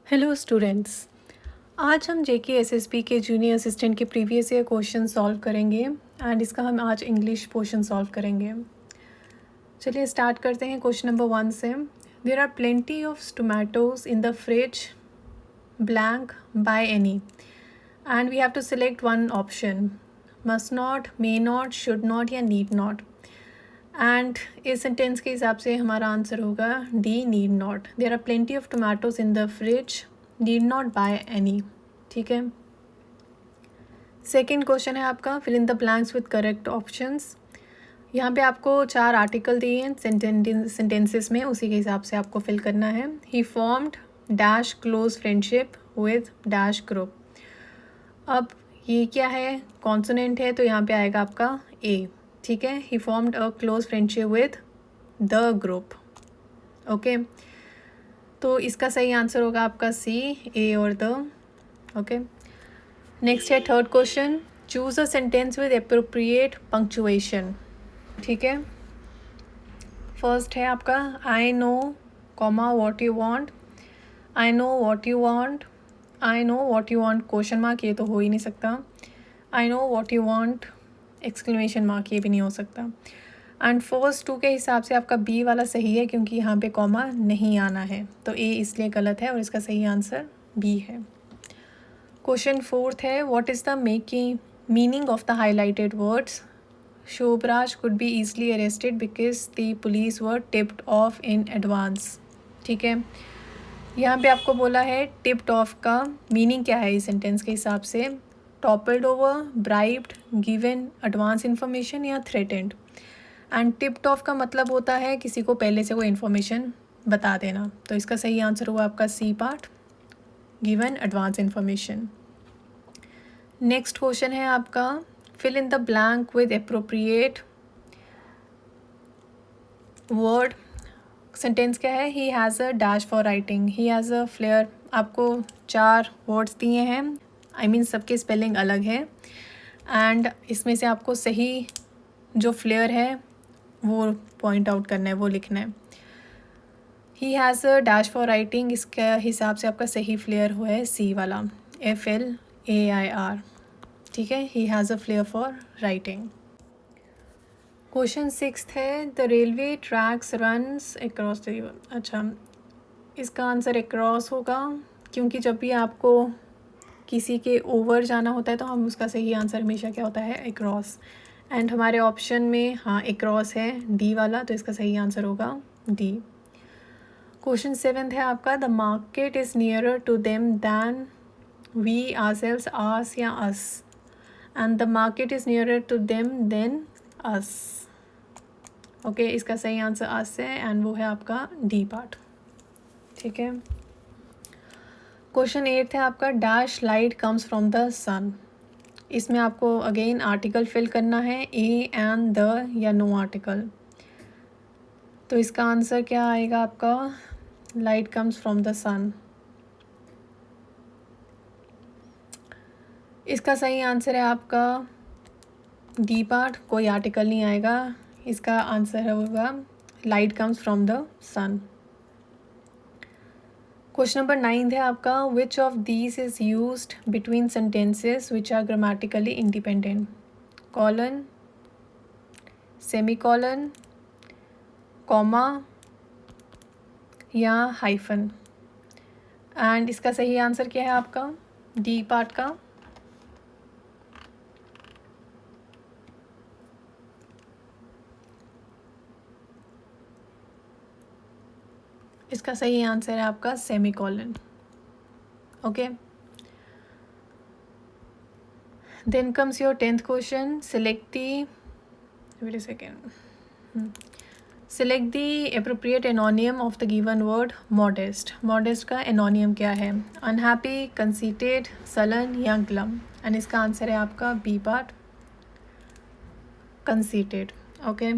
Hello students, आज हम जेके SSB के जूनियर असिस्टेंट के प्रीवियस ईयर क्वेश्चन सॉल्व करेंगे एंड इसका हम आज इंग्लिश पोर्शन सॉल्व करेंगे। चलिए स्टार्ट करते हैं क्वेश्चन नंबर 1 से। There are plenty of tomatoes in the fridge blank buy any and we have to select one option, must not, may not, should not या need not. And इस sentence के हिसाब से हमारा answer होगा D, need not. There are plenty of tomatoes in the fridge, need not buy any. ठीक है। Second question है आपका, fill in the blanks with correct options. यहाँ पे आपको 4 आर्टिकल दिए हैं सेंटेंसेस में, उसी के हिसाब से आपको फिल करना है। He formed dash close friendship with dash group. अब ये क्या है, कॉन्सोनेंट है तो यहाँ पे आएगा आपका ए। ठीक है, he formed a close friendship with the group. Okay, तो इसका सही आंसर होगा आपका सी, ए और द। ओके, नेक्स्ट है third question, choose a sentence with appropriate punctuation. ठीक है, फर्स्ट है आपका I know comma what you want, I know what you want, I know what you want question mark, ये तो हो ही नहीं सकता। I know what you want exclamation mark, ये भी नहीं हो सकता। एंड फर्स्ट 2 के हिसाब से आपका बी वाला सही है क्योंकि यहाँ पे कॉमा नहीं आना है, तो ए इसलिए गलत है और इसका सही आंसर बी है। क्वेश्चन 4 है, what is the meaning of the highlighted words, Sobhraj could be easily arrested because the police were tipped off in advance. ठीक है, यहाँ पे आपको बोला है टिप्ड ऑफ का मीनिंग क्या है इस सेंटेंस के हिसाब से, toppled over, bribed, given advance information या थ्रेटेंड। एंड टिप्ड ऑफ का मतलब होता है किसी को पहले से कोई इन्फॉर्मेशन बता देना, तो इसका सही आंसर हुआ आपका C part, given advance information. Next question है आपका, fill in the blank with appropriate word. Sentence क्या है, he has a dash for writing, he has a flair. आपको 4 वर्ड्स दिए हैं, आई मीन सबके स्पेलिंग अलग है एंड इसमें से आपको सही जो फ्लेयर है वो पॉइंट आउट करना है, वो लिखना है। He has a dash for writing, इसके हिसाब से आपका सही फ्लेयर हुआ है सी वाला, FLAIR। ठीक है, he has a flare for writing. Question 6 है, the railway tracks runs across the river. अच्छा, इसका आंसर अक्रॉस होगा क्योंकि जब भी आपको किसी के ओवर जाना होता है तो हम उसका सही आंसर हमेशा क्या होता है, अक्रॉस। एंड हमारे ऑप्शन में हाँ अक्रॉस है डी वाला, तो इसका सही आंसर होगा डी। क्वेश्चन 7 है आपका, the market is nearer to them than we ourselves, as या us, and the market is nearer to them then us. Okay, इसका सही आंसर अस है एंड वो है आपका डी पार्ट। ठीक है, क्वेश्चन 8 है आपका, dash light comes from the sun. इसमें आपको अगेन आर्टिकल फिल करना है, ए एंड द या नो आर्टिकल। तो इसका आंसर क्या आएगा आपका, light comes from the sun. इसका सही आंसर है आपका डी पार्ट, कोई आर्टिकल नहीं आएगा, इसका आंसर होगा light comes from the sun. Question number 9 है आपका, which of these is used between sentences which are grammatically independent, colon, semicolon, comma या हाइफन। एंड इसका सही आंसर क्या है आपका, डी पार्ट का, इसका सही आंसर है आपका semicolon. Okay, then comes your 10th question, select the, wait a second, select the appropriate एनोनियम of the given word modest. Modest का एनोनियम क्या है, अनहैप्पी, कंसीटेड, सलन या ग्लम। एंड इसका आंसर है आपका बी पार्ट, कंसीटेड। ओके,